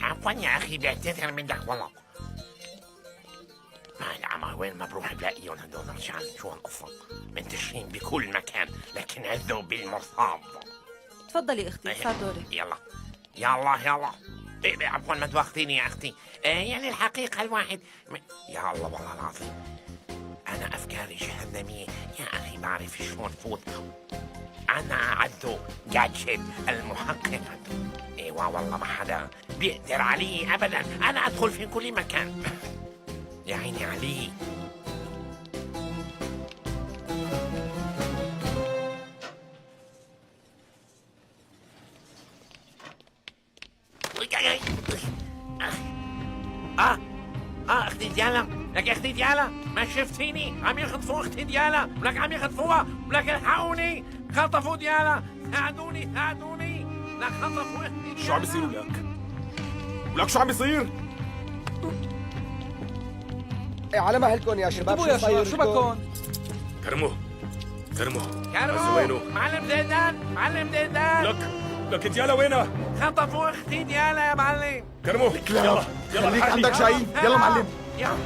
عفوا يا اخي بعتذر منك والله. العمى وين ما بروح بلاقيهم هدول رجعان. شو هالقصة؟ منتشرين بكل مكان لكن عذوا بالمرصاد. تفضلي اختي، صار دورك. يلا يلا يلا. عفوا ما تواخذيني يا اختي. يعني الحقيقة الواحد يا الله والله العظيم انا افكاري جهنمية يا اخي. بعرف شلون فوت. انا عدو جادجت المحقق. ايوه والله ما حدا بيقدر علي ابدا. انا ادخل في كل مكان. يا عيني علي. اختي ديالا، لك اختي ديالا ما شفتيني عم يخطفوا اختي ديالا، ولك عم يخطفوها، ولك الحقوني خطفوا ديالا، ساعدوني ساعدوني، لك خطفوا اختي ديالا. شو عم بيصير ولك؟ ولك شو عم بيصير؟ على مهلكم يا شباب. انتبهوا يا شباب، شو بكون؟ كرمو كرمو وينه؟ معلم زيدان، معلم زيدان. لك ديالا وينها؟ خطفوا اختي ديالا يا معلم. كرمو يلا خليك الحقني. عندك شاي. يلا معلم. يلا